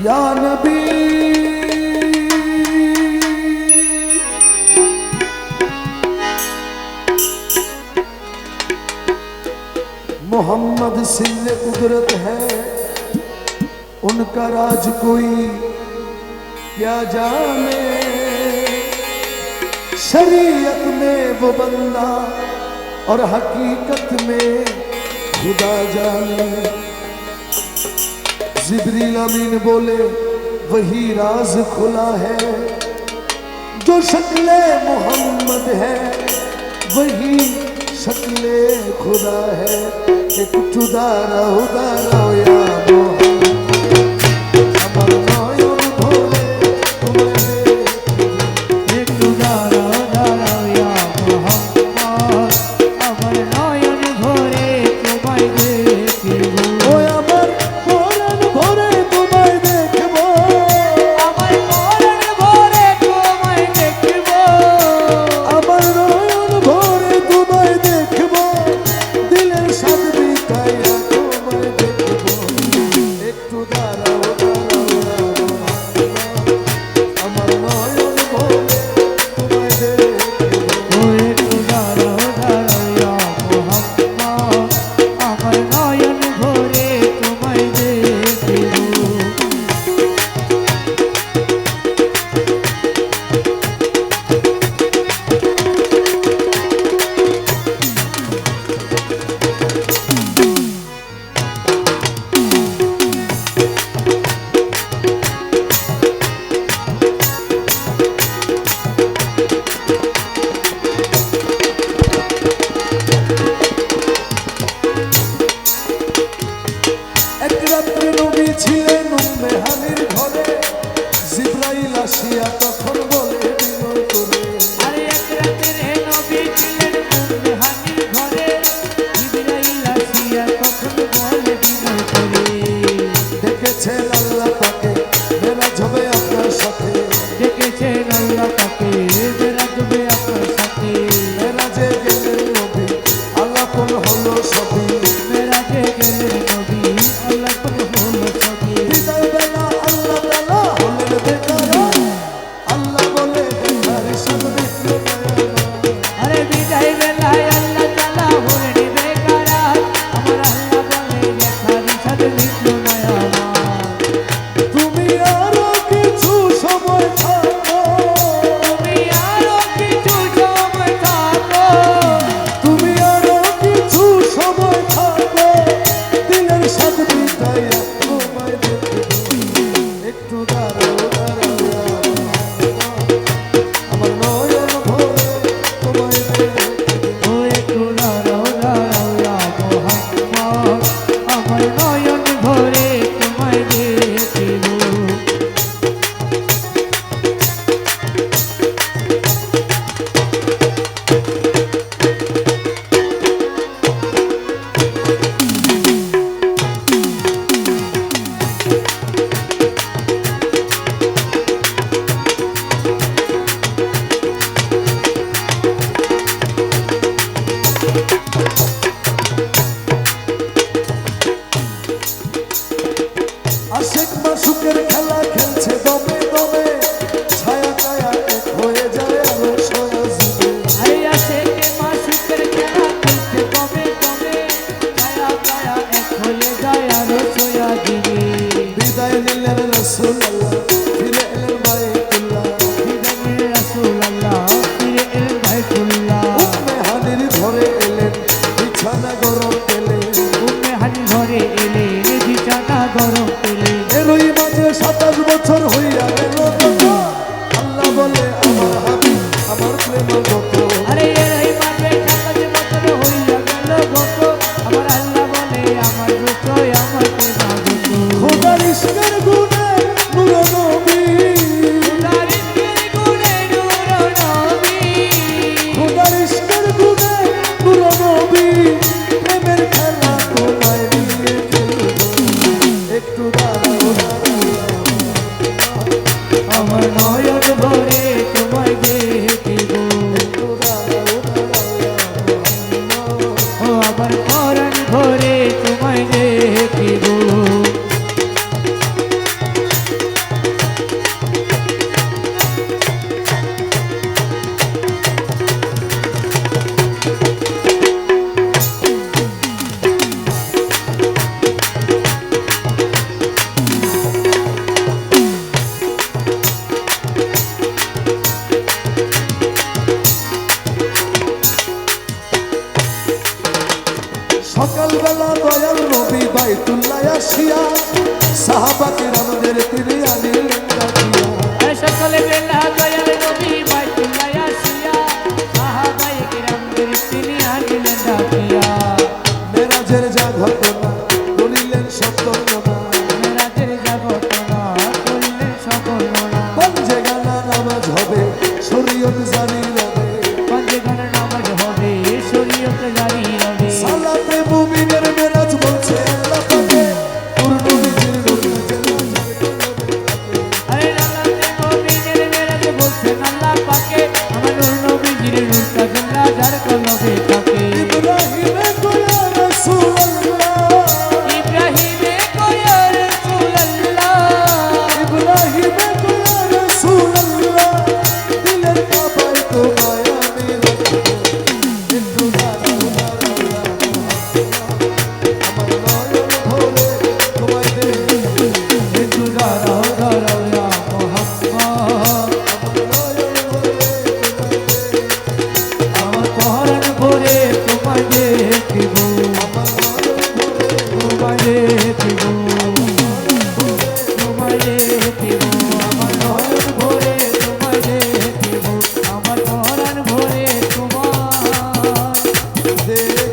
या नबी मोहम्मद सिंह कुदरत है, उनका राज कोई क्या जाने, शरीयत में वो बंदा और हकीकत में खुदा जाने। जिब्रील अमीन बोले वही राज खुला है, जो शक्ले मोहम्मद है वही शक्ले खुदा है। एक चुदारा उदारा या ধরে এলেন সকালবেলা দয়াল নবী বাইতুল্লাহ আসিয়া সাহাবাকে আমাদের তিনি আনিলেন ডাকিয়া। সকালে বেলা দয়াল নবী বাইতুল্লাহ আসিয়া সাহাবায়ে কিরামদের তিনি আনিলেন ডাকিয়া। মেরাজের যা ঘটনা বলিলেন সব বর্ণনা, মেরাজের যা ঘটনা করিলেন সকল বর্ণনা। পঞ্জে গানা নামাজ হবে শরীয়ত জারি রবে, পঞ্জগান নামাজ হবে শরীয়ত জারি রবে। সালাতে মুমিনের মেরাজ বলছে আল্লাহ পাকে, পূর্ণ নিজের রূপে আরে আল্লাহতে মুমিনের মেরাজ বলছেন আল্লাহ পাকে, আমার নূর নবীজির রূপটা জুমলা যার কলবে থাকে। ইব্রাহিমে কোয়া রাসূলুল্লাহ, ইব্রাহিমে কয়া রাসূলুল্লাহ, ইব্রাহিমে কোয়া রাসূলুল্লাহ, দিলের কাবায় তোমায় আমি রাখবো, একটু দাঁড়াও দাঁড়াও আমার নয়ন ভরে তোমায় দেখবো, একটু দাঁড়াও দাঁড়াও ইয়া মুহাম্মদ, আমার নয়ন ভরে আমার পরাণ ভরে তোমায় দেখিব, তোমায় দেখিব, তোমায় দেখিব। আমার নয়ন ভরে তোমায় দেখিব, আমার পরাণ ভরে তোমায় দেখিব।